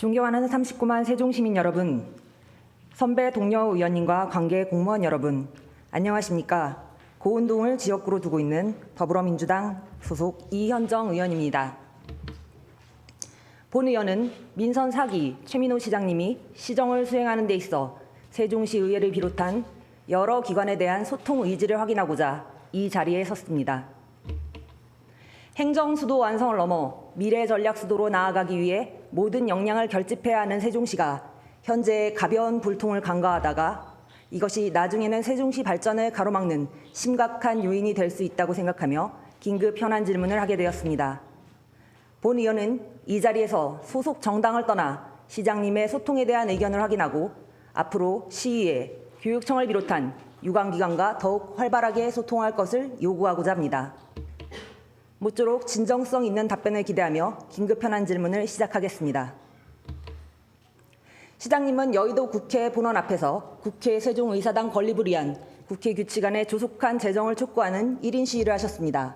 존경하는 39만 세종시민 여러분, 선배 동료 의원님과 관계 공무원 여러분, 안녕하십니까? 고운동을 지역구로 두고 있는 더불어민주당 소속 이현정 의원입니다. 본 의원은 민선 4기 최민호 시장님이 시정을 수행하는 데 있어 세종시 의회를 비롯한 여러 기관에 대한 소통 의지를 확인하고자 이 자리에 섰습니다. 행정수도 완성을 넘어 미래전략수도로 나아가기 위해 모든 역량을 결집해야 하는 세종시가 현재 가벼운 불통을 간과하다가 이것이 나중에는 세종시 발전을 가로막는 심각한 요인이 될 수 있다고 생각하며 긴급 현안 질문을 하게 되었습니다. 본 의원은 이 자리에서 소속 정당을 떠나 시장님의 소통에 대한 의견을 확인하고 앞으로 시의회, 교육청을 비롯한 유관기관과 더욱 활발하게 소통할 것을 요구하고자 합니다. 모쪼록 진정성 있는 답변을 기대하며 긴급 현안 질문을 시작하겠습니다. 시장님은 여의도 국회 본원 앞에서 국회 세종의사당 건립을 위한 국회 규칙안에 조속한 제정을 촉구하는 1인 시위를 하셨습니다.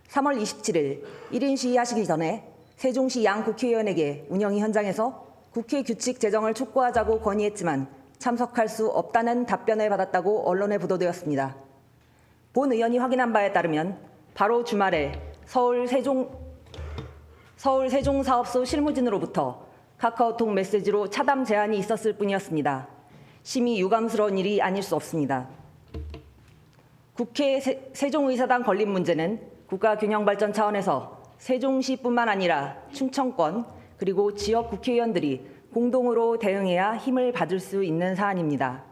3월 27일 1인 시위하시기 전에 세종시 양 국회의원에게 운영위 현장에서 국회 규칙 제정을 촉구하자고 건의했지만 참석할 수 없다는 답변을 받았다고 언론에 보도되었습니다. 본 의원이 확인한 바에 따르면 바로 주말에 서울 세종사업소 실무진으로부터 카카오톡 메시지로 차담 제안이 있었을 뿐이었습니다. 심히 유감스러운 일이 아닐 수 없습니다. 국회 세종의사당 건립 문제는 국가균형발전 차원에서 세종시뿐만 아니라 충청권 그리고 지역 국회의원들이 공동으로 대응해야 힘을 받을 수 있는 사안입니다.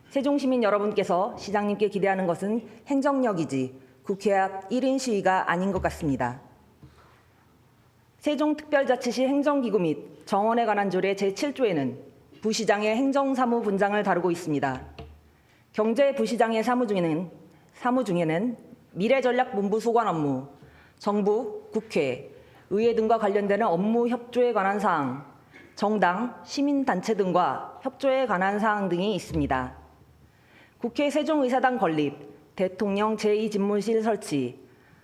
세종시민 여러분께서 시장님께 기대하는 것은 행정력이지 국회 앞 1인 시위가 아닌 것 같습니다. 세종특별자치시 행정기구 및 정원에 관한 조례 제7조에는 부시장의 행정사무분장을 다루고 있습니다. 경제부시장의 사무 중에는 미래전략본부 소관 업무, 정부, 국회, 의회 등과 관련되는 업무 협조에 관한 사항, 정당, 시민단체 등과 협조에 관한 사항 등이 있습니다. 국회 세종의사당 건립, 대통령 제2집무실 설치,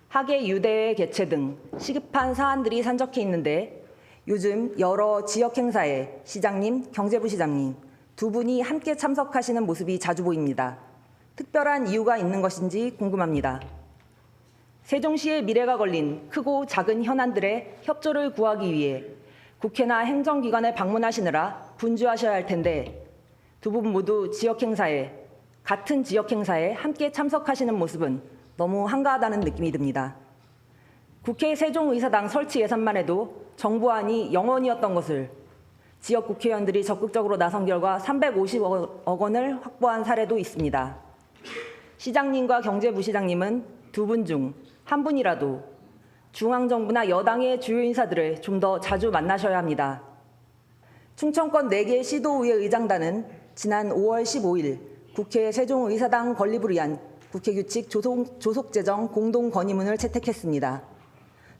학예 유대회 개최 등 시급한 사안들이 산적해 있는데 요즘 여러 지역 행사에 시장님, 경제부시장님 두 분이 함께 참석하시는 모습이 자주 보입니다. 특별한 이유가 있는 것인지 궁금합니다. 세종시의 미래가 걸린 크고 작은 현안들의 협조를 구하기 위해 국회나 행정기관에 방문하시느라 분주하셔야 할 텐데 두 분 모두 같은 지역 행사에 함께 참석하시는 모습은 너무 한가하다는 느낌이 듭니다. 국회 세종의사당 설치 예산만 해도 정부안이 0원이었던 것을 지역 국회의원들이 적극적으로 나선 결과 350억 원을 확보한 사례도 있습니다. 시장님과 경제부시장님은 두 분 중 한 분이라도 중앙정부나 여당의 주요 인사들을 좀 더 자주 만나셔야 합니다. 충청권 4개 시도의회 의장단은 지난 5월 15일 국회 세종의사당 건립을 위한 국회규칙 조속제정 공동건의문을 채택했습니다.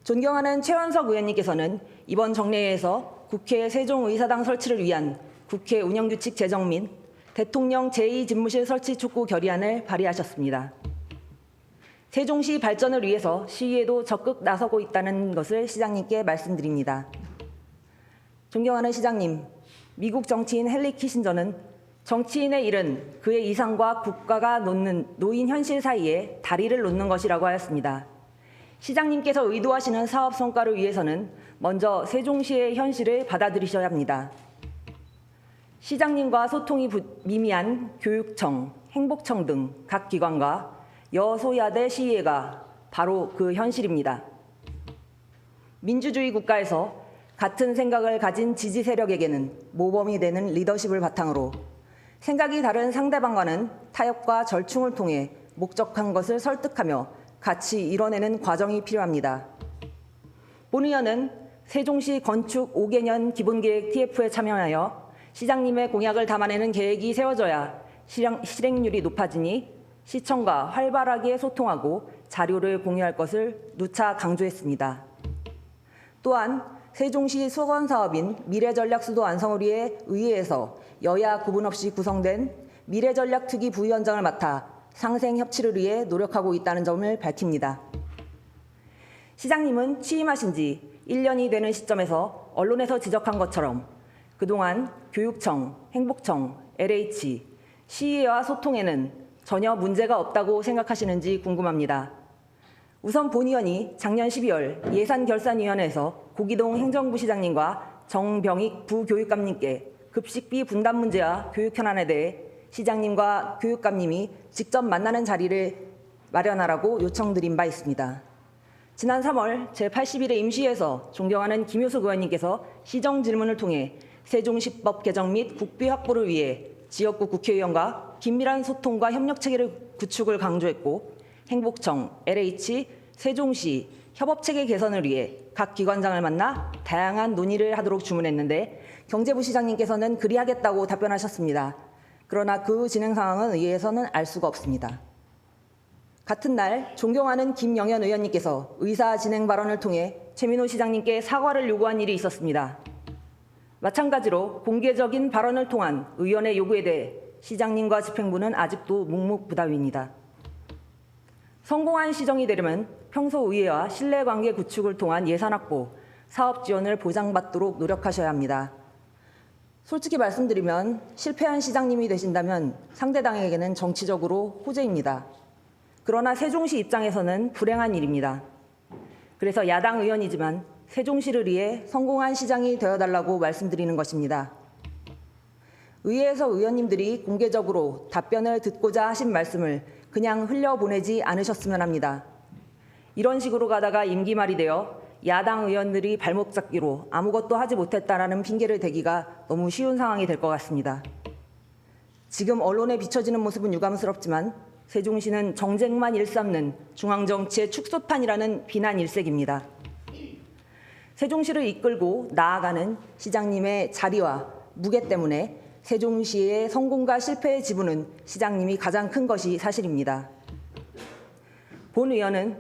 존경하는 최원석 의원님께서는 이번 정례회에서 국회 세종의사당 설치를 위한 국회 운영규칙 제정 및 대통령 제2집무실 설치 촉구 결의안을 발의하셨습니다. 세종시 발전을 위해서 시위에도 적극 나서고 있다는 것을 시장님께 말씀드립니다. 존경하는 시장님, 미국 정치인 헨리 키신저는 정치인의 일은 그의 이상과 국가가 놓인 현실 사이에 다리를 놓는 것이라고 하였습니다. 시장님께서 의도하시는 사업 성과를 위해서는 먼저 세종시의 현실을 받아들이셔야 합니다. 시장님과 소통이 미미한 교육청, 행복청 등 각 기관과 여소야대 시의회가 바로 그 현실입니다. 민주주의 국가에서 같은 생각을 가진 지지 세력에게는 모범이 되는 리더십을 바탕으로 생각이 다른 상대방과는 타협과 절충을 통해 목적한 것을 설득하며 같이 이뤄내는 과정이 필요합니다. 본 의원은 세종시 건축 5개년 기본계획 TF에 참여하여 시장님의 공약을 담아내는 계획이 세워져야 실행률이 높아지니 시청과 활발하게 소통하고 자료를 공유할 것을 누차 강조했습니다. 또한 세종시 수건사업인 미래전략수도 완성을 위해 의회에서 여야 구분 없이 구성된 미래전략특위 부위원장을 맡아 상생 협치를 위해 노력하고 있다는 점을 밝힙니다. 시장님은 취임하신 지 1년이 되는 시점에서 언론에서 지적한 것처럼 그동안 교육청, 행복청, LH, 시의회와 소통에는 전혀 문제가 없다고 생각하시는지 궁금합니다. 우선 본 의원이 작년 12월 예산결산위원회에서 고기동 행정부시장님과 정병익 부교육감님께 급식비 분담 문제와 교육 현안에 대해 시장님과 교육감님이 직접 만나는 자리를 마련하라고 요청드린 바 있습니다. 지난 3월 제81회 임시회에서 존경하는 김효숙 의원님께서 시정 질문을 통해 세종시법 개정 및 국비 확보를 위해 지역구 국회의원과 긴밀한 소통과 협력 체계를 구축을 강조했고 행복청, LH, 세종시 협업체계 개선을 위해 각 기관장을 만나 다양한 논의를 하도록 주문했는데 경제부 시장님께서는 그리하겠다고 답변하셨습니다. 그러나 그 진행 상황은 의회에서는 알 수가 없습니다. 같은 날 존경하는 김영현 의원님께서 의사 진행 발언을 통해 최민호 시장님께 사과를 요구한 일이 있었습니다. 마찬가지로 공개적인 발언을 통한 의원의 요구에 대해 시장님과 집행부는 아직도 묵묵부답입니다. 성공한 시정이 되려면 평소 의회와 신뢰관계 구축을 통한 예산 확보, 사업 지원을 보장받도록 노력하셔야 합니다. 솔직히 말씀드리면 실패한 시장님이 되신다면 상대당에게는 정치적으로 호재입니다. 그러나 세종시 입장에서는 불행한 일입니다. 그래서 야당 의원이지만 세종시를 위해 성공한 시장이 되어달라고 말씀드리는 것입니다. 의회에서 의원님들이 공개적으로 답변을 듣고자 하신 말씀을 그냥 흘려보내지 않으셨으면 합니다. 이런 식으로 가다가 임기 말이 되어 야당 의원들이 발목 잡기로 아무것도 하지 못했다라는 핑계를 대기가 너무 쉬운 상황이 될 것 같습니다. 지금 언론에 비춰지는 모습은 유감스럽지만 세종시는 정쟁만 일삼는 중앙정치의 축소판이라는 비난 일색입니다. 세종시를 이끌고 나아가는 시장님의 자리와 무게 때문에 세종시의 성공과 실패의 지분은 시장님이 가장 큰 것이 사실입니다. 본 의원은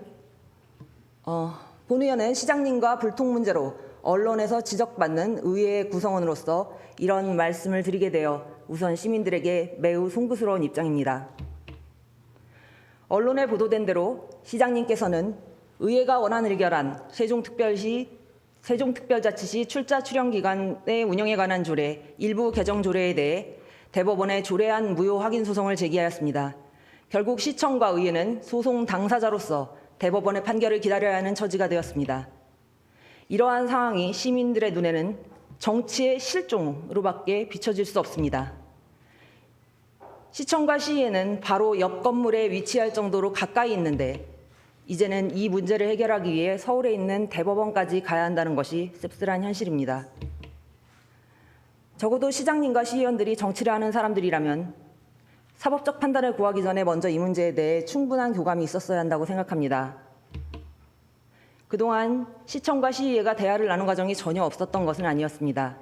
시장님과 불통 문제로 언론에서 지적받는 의회 구성원으로서 이런 말씀을 드리게 되어 우선 시민들에게 매우 송구스러운 입장입니다. 언론에 보도된 대로 시장님께서는 의회가 원안 의결한 세종특별자치시 출자 출연기관의 운영에 관한 조례 일부 개정 조례에 대해 대법원에 조례안 무효 확인 소송을 제기하였습니다. 결국 시청과 의회는 소송 당사자로서 대법원의 판결을 기다려야 하는 처지가 되었습니다. 이러한 상황이 시민들의 눈에는 정치의 실종으로밖에 비춰질 수 없습니다. 시청과 시의회는 바로 옆 건물에 위치할 정도로 가까이 있는데 이제는 이 문제를 해결하기 위해 서울에 있는 대법원까지 가야 한다는 것이 씁쓸한 현실입니다. 적어도 시장님과 시의원들이 정치를 하는 사람들이라면 사법적 판단을 구하기 전에 먼저 이 문제에 대해 충분한 교감이 있었어야 한다고 생각합니다. 그동안 시청과 시의회가 대화를 나눈 과정이 전혀 없었던 것은 아니었습니다.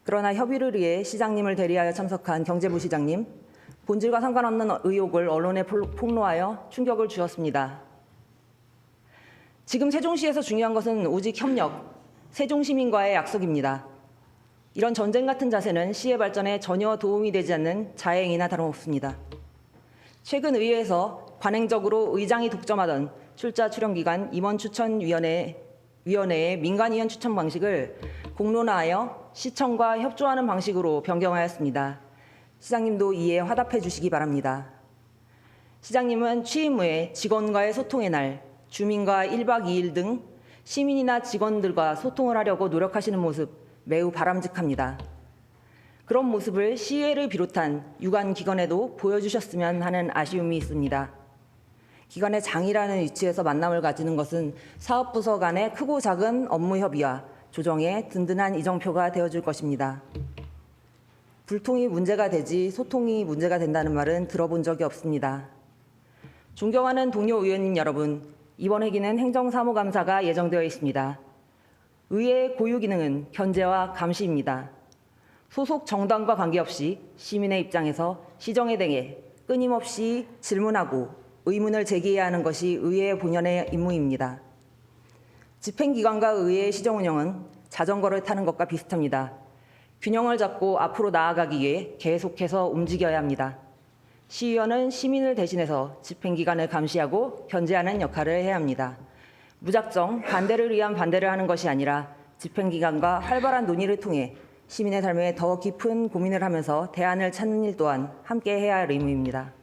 그러나 협의를 위해 시장님을 대리하여 참석한 경제부 시장님, 본질과 상관없는 의혹을 언론에 폭로하여 충격을 주었습니다. 지금 세종시에서 중요한 것은 오직 협력, 세종시민과의 약속입니다. 이런 전쟁 같은 자세는 시의 발전에 전혀 도움이 되지 않는 자행이나 다름없습니다. 최근 의회에서 관행적으로 의장이 독점하던 출자 출연기관 임원추천위원회의 민간위원 추천 방식을 공론화하여 시청과 협조하는 방식으로 변경하였습니다. 시장님도 이에 화답해 주시기 바랍니다. 시장님은 취임 후에 직원과의 소통의 날, 주민과 1박 2일 등 시민이나 직원들과 소통을 하려고 노력하시는 모습 매우 바람직합니다. 그런 모습을 시의회를 비롯한 유관 기관에도 보여주셨으면 하는 아쉬움이 있습니다. 기관의 장이라는 위치에서 만남을 가지는 것은 사업부서 간의 크고 작은 업무 협의와 조정에 든든한 이정표가 되어줄 것입니다. 불통이 문제가 되지 소통이 문제가 된다는 말은 들어본 적이 없습니다. 존경하는 동료 의원님 여러분, 이번 회기는 행정사무감사가 예정되어 있습니다. 의회의 고유 기능은 견제와 감시입니다. 소속 정당과 관계없이 시민의 입장에서 시정에 대해 끊임없이 질문하고 의문을 제기해야 하는 것이 의회의 본연의 임무입니다. 집행기관과 의회의 시정 운영은 자전거를 타는 것과 비슷합니다. 균형을 잡고 앞으로 나아가기 위해 계속해서 움직여야 합니다. 시의원은 시민을 대신해서 집행기관을 감시하고 견제하는 역할을 해야 합니다. 무작정 반대를 위한 반대를 하는 것이 아니라 집행기관과 활발한 논의를 통해 시민의 삶에 더 깊은 고민을 하면서 대안을 찾는 일 또한 함께 해야 할 의무입니다.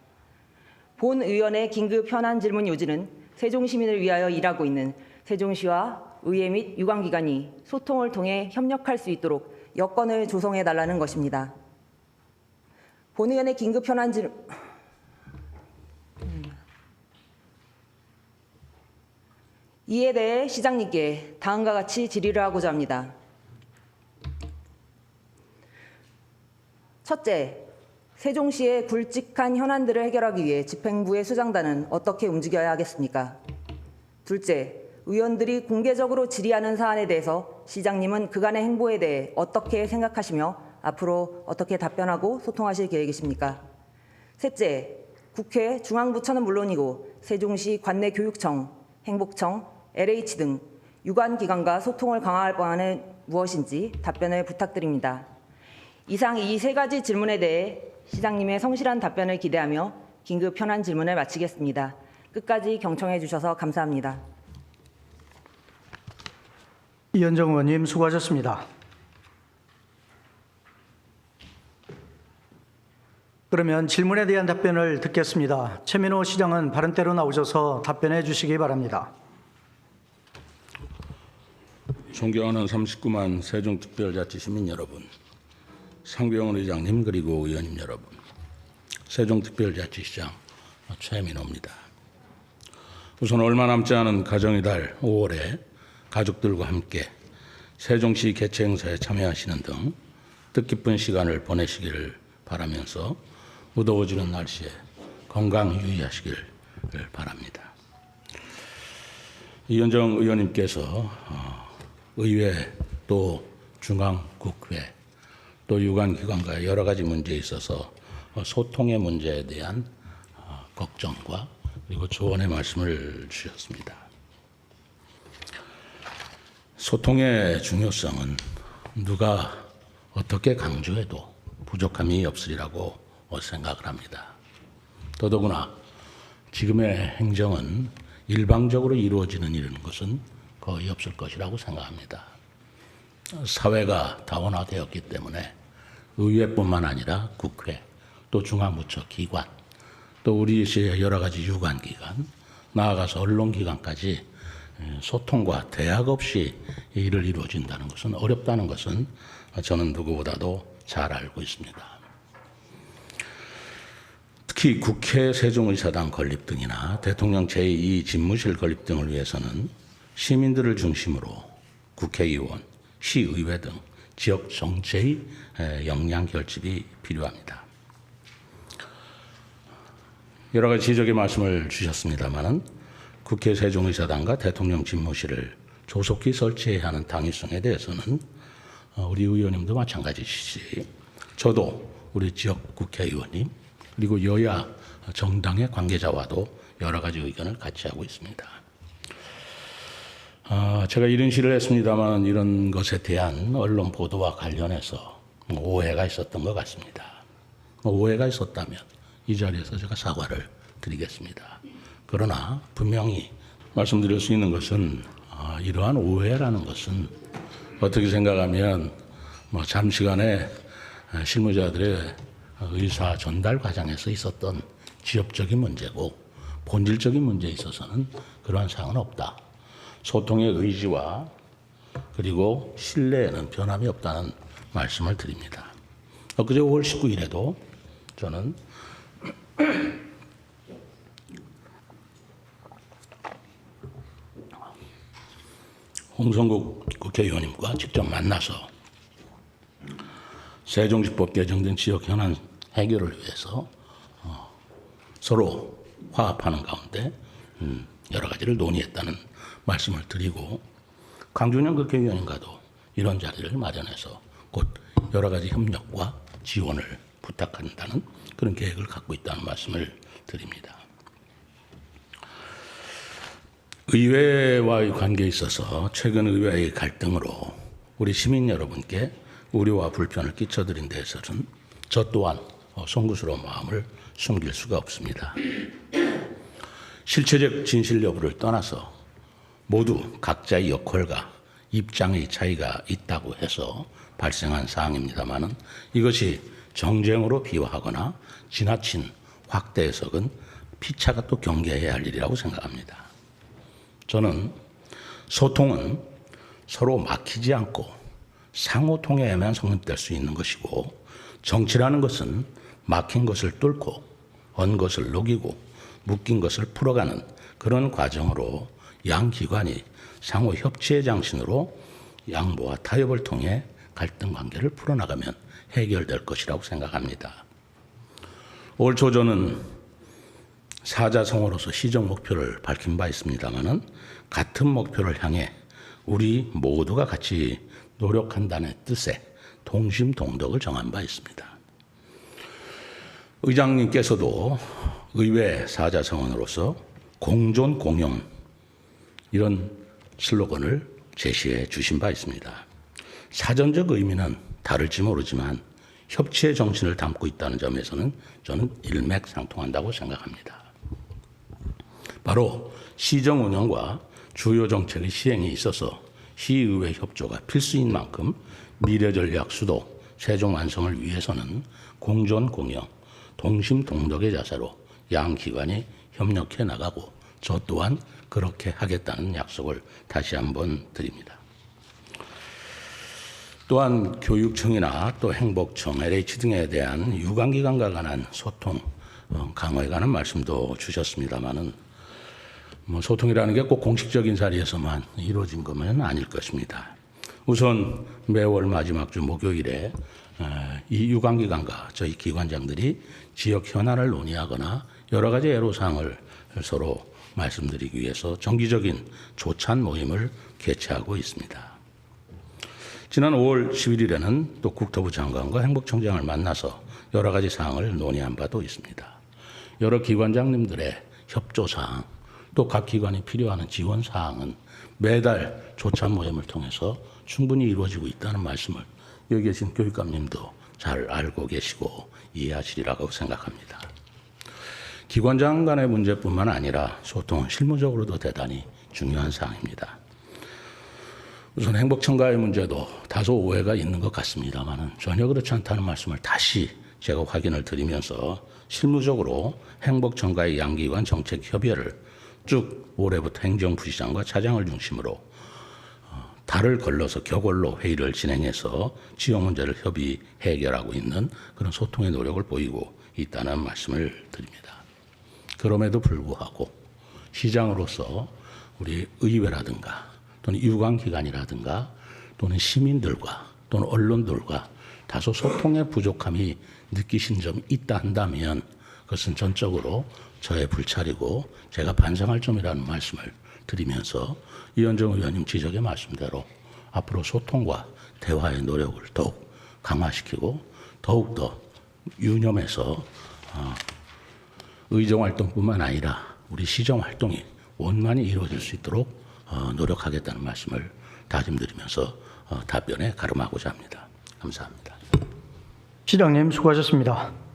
본 의원의 긴급 현안 질문 요지는 세종시민을 위하여 일하고 있는 세종시와 의회 및 유관기관이 소통을 통해 협력할 수 있도록 여건을 조성해달라는 것입니다. 본 의원의 긴급 현안 질문 이에 대해 시장님께 다음과 같이 질의를 하고자 합니다. 첫째, 세종시의 굵직한 현안들을 해결하기 위해 집행부의 수장단은 어떻게 움직여야 하겠습니까? 둘째, 의원들이 공개적으로 질의하는 사안에 대해서 시장님은 그간의 행보에 대해 어떻게 생각하시며 앞으로 어떻게 답변하고 소통하실 계획이십니까? 셋째, 국회, 중앙부처는 물론이고 세종시 관내교육청, 행복청, LH 등 유관기관과 소통을 강화할 방안은 무엇인지 답변을 부탁드립니다. 이상 이 세 가지 질문에 대해 시장님의 성실한 답변을 기대하며 긴급 현안 질문을 마치겠습니다. 끝까지 경청해 주셔서 감사합니다. 이현정 의원님 수고하셨습니다. 그러면 질문에 대한 답변을 듣겠습니다. 최민호 시장은 발언대로 나오셔서 답변해 주시기 바랍니다. 존경하는 39만 세종특별자치 시민 여러분, 상병원 의장님 그리고 의원님 여러분, 세종특별자치시장 최민호입니다. 우선 얼마 남지 않은 가정의 달 5월에 가족들과 함께 세종시 개최 행사에 참여하시는 등 뜻깊은 시간을 보내시기를 바라면서 무더워지는 날씨에 건강 유의하시길 바랍니다. 이현정 의원님께서 의회 또 중앙국회 또 유관기관과의 여러 가지 문제에 있어서 소통의 문제에 대한 걱정과 그리고 조언의 말씀을 주셨습니다. 소통의 중요성은 누가 어떻게 강조해도 부족함이 없으리라고 생각을 합니다. 더더구나 지금의 행정은 일방적으로 이루어지는 이런 것은 거의 없을 것이라고 생각합니다. 사회가 다원화되었기 때문에 의회뿐만 아니라 국회, 또 중앙부처 기관, 또 우리 시의 여러 가지 유관기관, 나아가서 언론기관까지 소통과 대학 없이 일을 이루어진다는 것은 어렵다는 것은 저는 누구보다도 잘 알고 있습니다. 특히 국회 세종의사당 건립 등이나 대통령 제2 집무실 건립 등을 위해서는 시민들을 중심으로 국회의원, 시의회 등 지역 정체의 역량 결집이 필요합니다. 여러 가지 지적의 말씀을 주셨습니다마는 국회 세종의사당과 대통령 집무실을 조속히 설치해야 하는 당위성에 대해서는 우리 의원님도 마찬가지시지 저도 우리 지역 국회의원님 그리고 여야 정당의 관계자와도 여러 가지 의견을 같이 하고 있습니다. 제가 이런 시를 했습니다만 이런 것에 대한 언론 보도와 관련해서 오해가 있었던 것 같습니다. 오해가 있었다면 이 자리에서 제가 사과를 드리겠습니다. 그러나 분명히 말씀드릴 수 있는 것은 이러한 오해라는 것은 어떻게 생각하면 잠시간에 실무자들의 의사 전달 과정에서 있었던 지엽적인 문제고 본질적인 문제에 있어서는 그러한 사항은 없다. 소통의 의지와 그리고 신뢰에는 변함이 없다는 말씀을 드립니다. 엊그제 5월 19일에도 저는 홍성국 국회의원님과 직접 만나서 세종시법 개정된 지역 현안 해결을 위해서 서로 화합하는 가운데 여러 가지를 논의했다는 말씀을 드리고 강준영 국회의원님과도 이런 자리를 마련해서 곧 여러 가지 협력과 지원을 부탁한다는 그런 계획을 갖고 있다는 말씀을 드립니다. 의회와의 관계에 있어서 최근 의회의 갈등으로 우리 시민 여러분께 우려와 불편을 끼쳐드린 데에서는 저 또한 송구스러운 마음을 숨길 수가 없습니다. 실체적 진실 여부를 떠나서 모두 각자의 역할과 입장의 차이가 있다고 해서 발생한 사항입니다마는 이것이 정쟁으로 비화하거나 지나친 확대 해석은 피차가 또 경계해야 할 일이라고 생각합니다. 저는 소통은 서로 막히지 않고 상호 통해야만 성립될 수 있는 것이고, 정치라는 것은 막힌 것을 뚫고 언 것을 녹이고 묶인 것을 풀어가는 그런 과정으로 양 기관이 상호 협치의 장신으로 양보와 타협을 통해 갈등 관계를 풀어나가면 해결될 것이라고 생각합니다. 올 초저는 사자성어로서 시정 목표를 밝힌 바 있습니다마는 같은 목표를 향해 우리 모두가 같이 노력한다는 뜻의 동심동덕을 정한 바 있습니다. 의장님께서도 의회 사자성어로서 공존 공용 이런 슬로건을 제시해 주신 바 있습니다. 사전적 의미는 다를지 모르지만 협치의 정신을 담고 있다는 점에서는 저는 일맥상통한다고 생각합니다. 바로 시정 운영과 주요 정책의 시행에 있어서 시의회 협조가 필수인 만큼 미래 전략 수도, 세종 완성을 위해서는 공존 공영, 동심 동덕의 자세로 양 기관이 협력해 나가고 저 또한 그렇게 하겠다는 약속을 다시 한번 드립니다. 또한 교육청이나 또 행복청, LH 등에 대한 유관기관과 관한 소통 강화에 관한 말씀도 주셨습니다마는 소통이라는 게 꼭 공식적인 자리에서만 이루어진 것은 아닐 것입니다. 우선 매월 마지막 주 목요일에 이 유관기관과 저희 기관장들이 지역 현안을 논의하거나 여러 가지 애로사항을 서로 말씀드리기 위해서 정기적인 조찬 모임을 개최하고 있습니다. 지난 5월 11일에는 또 국토부 장관과 행복청장을 만나서 여러 가지 사항을 논의한 바도 있습니다. 여러 기관장님들의 협조사항, 또 각 기관이 필요하는 지원사항은 매달 조찬 모임을 통해서 충분히 이루어지고 있다는 말씀을 여기 계신 교육감님도 잘 알고 계시고 이해하시리라고 생각합니다. 기관장 간의 문제뿐만 아니라 소통은 실무적으로도 대단히 중요한 사항입니다. 우선 행복청과의 문제도 다소 오해가 있는 것 같습니다만 전혀 그렇지 않다는 말씀을 다시 제가 확인을 드리면서 실무적으로 행복청과의 양기관 정책 협의회를 쭉 올해부터 행정부시장과 차장을 중심으로 달을 걸러서 격월로 회의를 진행해서 지역 문제를 협의 해결하고 있는 그런 소통의 노력을 보이고 있다는 말씀을 드립니다. 그럼에도 불구하고 시장으로서 우리 의회라든가 또는 유관기관이라든가 또는 시민들과 또는 언론들과 다소 소통의 부족함이 느끼신 점이 있다 한다면 그것은 전적으로 저의 불찰이고 제가 반성할 점이라는 말씀을 드리면서 이현정 의원님 지적의 말씀대로 앞으로 소통과 대화의 노력을 더욱 강화시키고 더욱더 유념해서 의정활동뿐만 아니라 우리 시정활동이 원만히 이루어질 수 있도록 노력하겠다는 말씀을 다짐드리면서 답변에 가름하고자 합니다. 감사합니다. 시장님 수고하셨습니다.